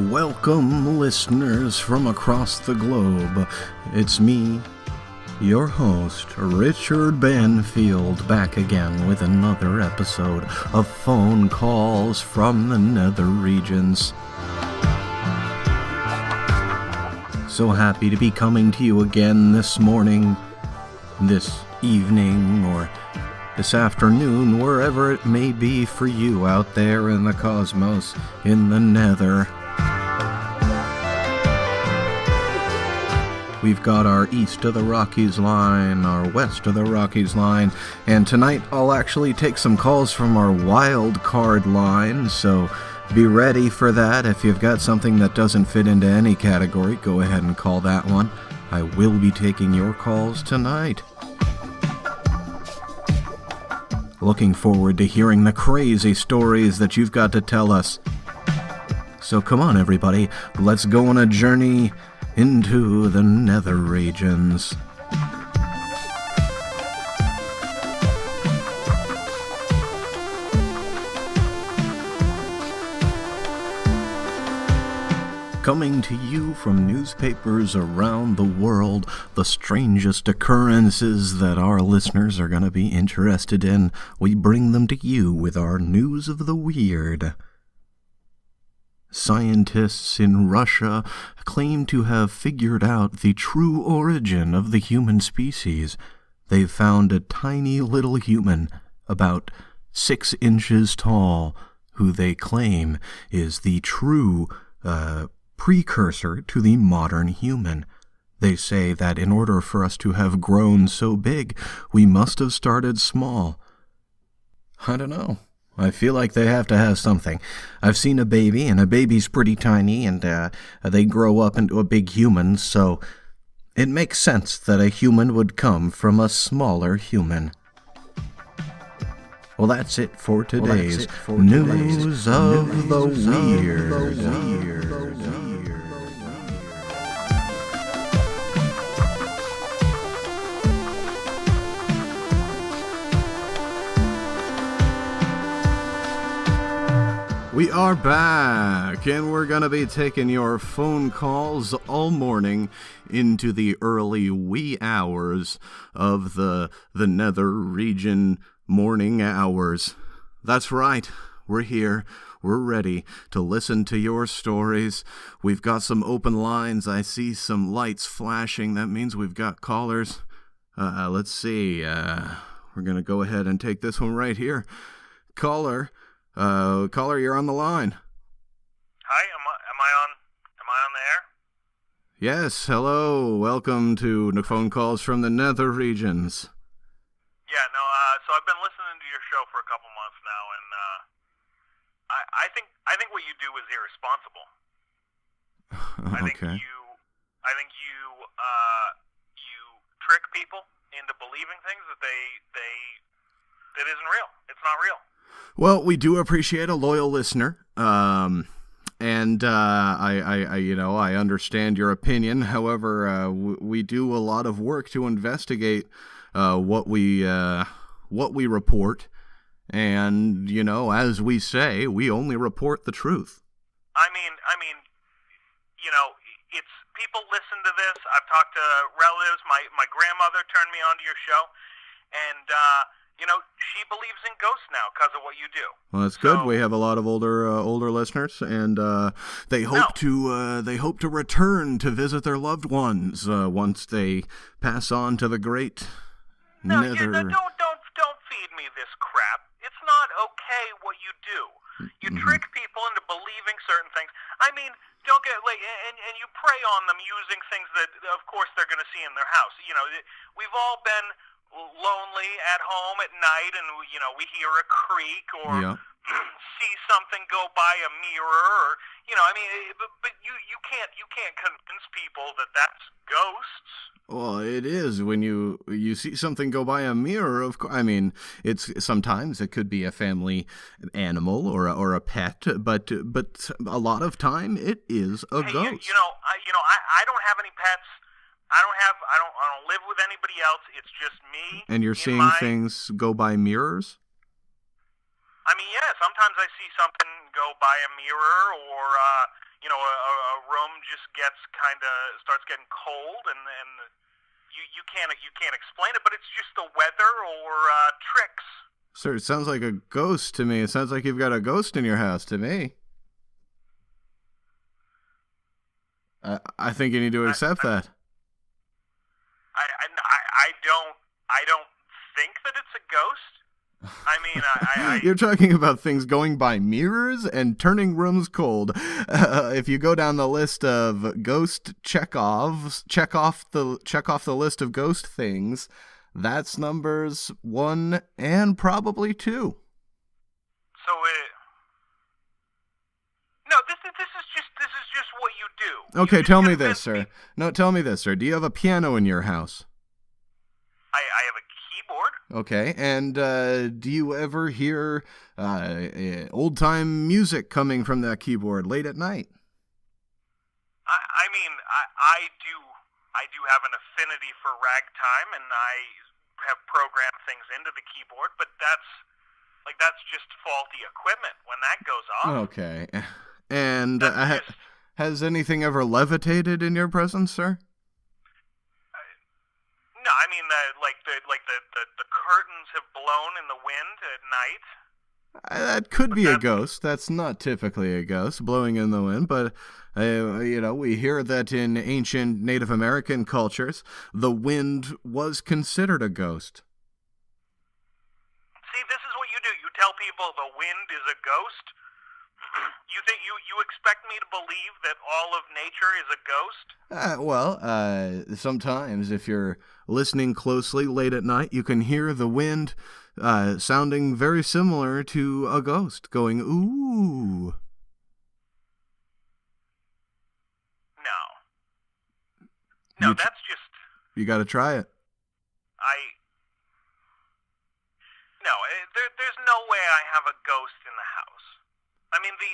Welcome, listeners from across the globe. It's me, your host, Richard Banfield, back again with another episode of Phone Calls from the Nether regions. So happy to be coming to you again this morning, this evening, or this afternoon, wherever it may be for you out there in the cosmos, in the Nether. We've got our east of the Rockies line, our west of the Rockies line, and tonight I'll actually take some calls from our wild card line, so be ready for that. If you've got something that doesn't fit into any category, go ahead and call that one. I will be taking your calls tonight. Looking forward to hearing the crazy stories that you've got to tell us. So come on, everybody, let's go on a journey into the Nether regions. Coming to you from newspapers around the world, the strangest occurrences that our listeners are going to be interested in, we bring them to you with our News of the Weird. Scientists in Russia claim to have figured out the true origin of the human species. They've found a tiny little human, about 6 inches tall, who they claim is the true precursor to the modern human. They say that in order for us to have grown so big, we must have started small. I don't know. I feel like they have to have something. I've seen a baby, and a baby's pretty tiny, and they grow up into a big human, so it makes sense that a human would come from a smaller human. Well, that's it for today's News of the Weird. We are back, and we're going to be taking your phone calls all morning into the early wee hours of the Nether region morning hours. That's right, we're here. We're ready to listen to your stories. We've got some open lines. I see some lights flashing. That means we've got callers. Let's see. We're going to go ahead and take this one right here. Caller, you're on the line. Hi, am I on the air? Yes, hello. Welcome to the Phone Calls from the Nether regions. Yeah, no, so I've been listening to your show for a couple months now, and I think what you do is irresponsible. Okay. I think you trick people into believing things that isn't real. It's not real. Well, we do appreciate a loyal listener, and I understand your opinion. However, we do a lot of work to investigate what we report, and as we say, we only report the truth. I mean, it's people listen to this. I've talked to relatives. My grandmother turned me on to your show, and she believes in ghosts now because of what you do. Well, that's good. We have a lot of older listeners, and they hope to return to visit their loved ones once they pass on to the great Nether. Don't feed me this crap. It's not okay what you do. You trick people into believing certain things. I mean, don't get and you prey on them using things that, of course, they're going to see in their house. We've all been lonely at home at night, and we hear a creak or see something go by a mirror, or but you can't convince people that that's ghosts. Well, it is when you see something go by a mirror. Of course, I mean, sometimes it could be a family animal or a pet, but a lot of time it is a ghost. I don't have any pets. I don't live with anybody else. It's just me. And you're seeing things go by mirrors? I mean, yeah, sometimes I see something go by a mirror, or a room just starts getting cold, and you can't explain it, but it's just the weather or tricks. Sir, it sounds like a ghost to me. It sounds like you've got a ghost in your house to me. I think you need to accept that. I don't think that it's a ghost. I mean, You're talking about things going by mirrors and turning rooms cold. If you go down the list of ghost check off the list of ghost things, that's numbers 1 and probably 2. So no, this is just what you do. Okay, tell me this, sir. No, tell me this, sir. Do you have a piano in your house? I have a keyboard. Okay, and do you ever hear old-time music coming from that keyboard late at night? I mean, I do have an affinity for ragtime, and I have programmed things into the keyboard, but that's just faulty equipment when that goes off. Okay, and has anything ever levitated in your presence, sir? No, I mean the curtains have blown in the wind at night. That could be a ghost. That's not typically a ghost blowing in the wind, but we hear that in ancient Native American cultures, the wind was considered a ghost. See, this is what you do. You tell people the wind is a ghost. You think you expect me to believe that all of nature is a ghost? Sometimes if you're listening closely late at night, you can hear the wind sounding very similar to a ghost going, ooh. No, that's just... You got to try it. No, there's no way I have a ghost in the house. I mean, the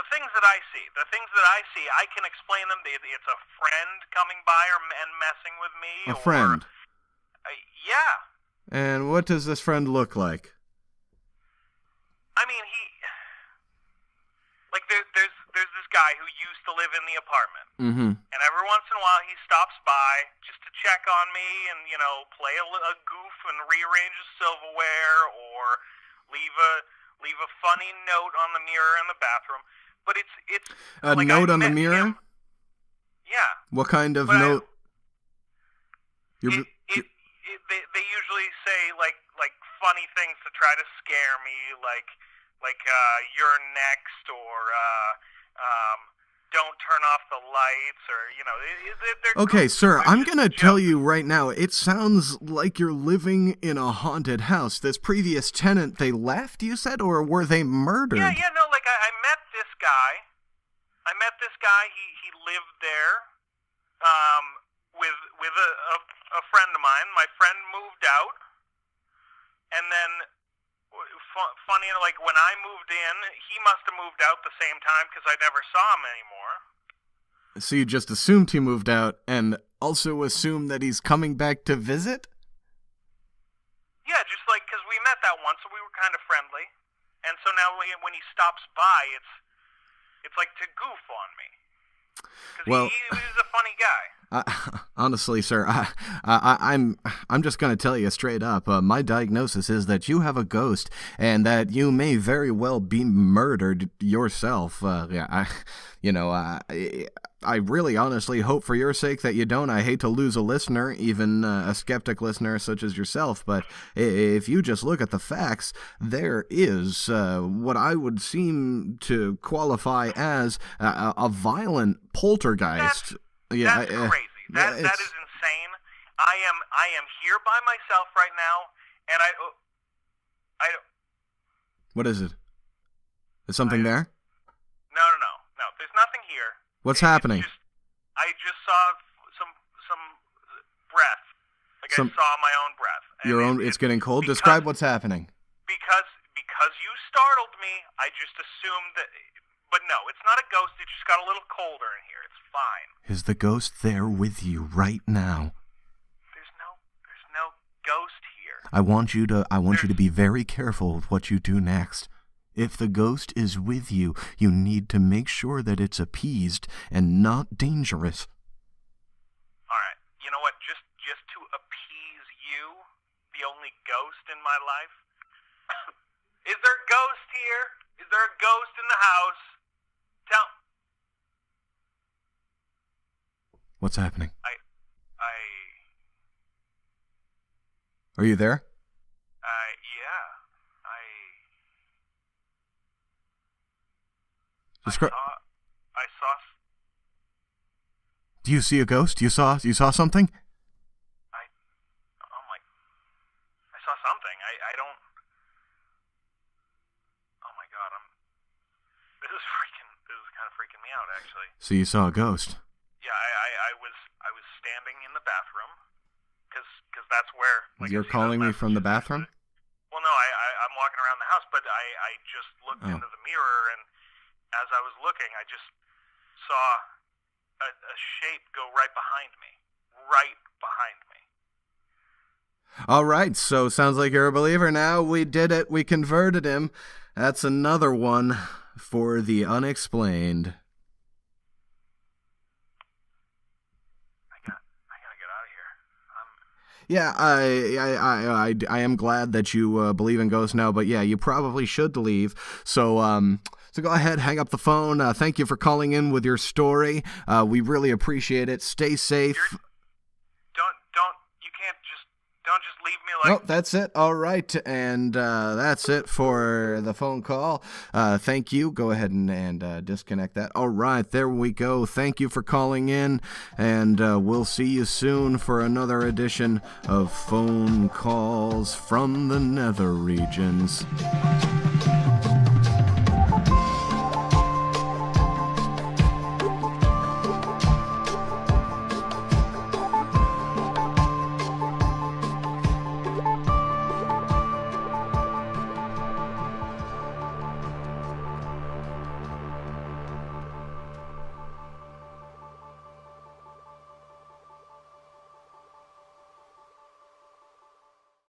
things that I see. The things that I see, I can explain them. It's a friend coming by and messing with me. A friend? Yeah. And what does this friend look like? I mean, there's this guy who used to live in the apartment. Mm-hmm. And every once in a while he stops by just to check on me and, play a goof and rearrange his silverware or leave a funny note on the mirror in the bathroom. But it's a like note on the mirror? Yeah. What kind of note? They usually say like funny things to try to scare me, like you're next, or don't turn off the lights, or Okay, sir, I'm gonna tell you right now, it sounds like you're living in a haunted house. This previous tenant, they left, you said, or were they murdered? Yeah, no, like I met this guy. He lived there with a friend of mine. My friend moved out, and then funny, like when I moved in, he must have moved out the same time because I never saw him anymore. So you just assumed he moved out and also assumed that he's coming back to visit? Yeah, just like because we met that once, so we were kind of friendly. And so now when he stops by, it's like to goof on me. Because he was a funny guy. Honestly, sir, I'm just going to tell you straight up. My diagnosis is that you have a ghost, and that you may very well be murdered yourself. I really honestly hope for your sake that you don't. I hate to lose a listener, even a skeptic listener such as yourself, but if you just look at the facts, there is what I would seem to qualify as a violent poltergeist. That's crazy. That is insane. I am here by myself right now, and I What is it? Is something there? No. There's nothing here. What's happening? I just saw some breath. Like I saw my own breath. Your own. It's getting cold. Describe what's happening. Because you startled me, I just assumed that. But no, it's not a ghost. It just got a little colder in here. It's fine. Is the ghost there with you right now? There's no ghost here. I want you to be very careful with what you do next. If the ghost is with you, you need to make sure that it's appeased and not dangerous. All right. You know what? Just to appease you, the only ghost in my life. Is there a ghost here? Is there a ghost in the house? Tell. What's happening? Are you there? Yeah. I saw. Do you see a ghost? You saw something? I saw something. I don't. Oh my God, this is kind of freaking me out, actually. So you saw a ghost? Yeah, I was standing in the bathroom, because that's where. You're calling me from the bathroom? Well, no, I'm walking around the house, but I just looked into the mirror, and as I was looking, I just saw a shape go right behind me. Right behind me. All right, so sounds like you're a believer now. We did it. We converted him. That's another one for the unexplained. I gotta get out of here. Yeah, I am glad that you believe in ghosts now, but yeah, you probably should leave. So go ahead, hang up the phone. Thank you for calling in with your story. We really appreciate it. Stay safe. Don't just leave me like... Nope, that's it. All right, and that's it for the phone call. Thank you. Go ahead and disconnect that. All right, there we go. Thank you for calling in, and we'll see you soon for another edition of Phone Calls from the Nether Regions.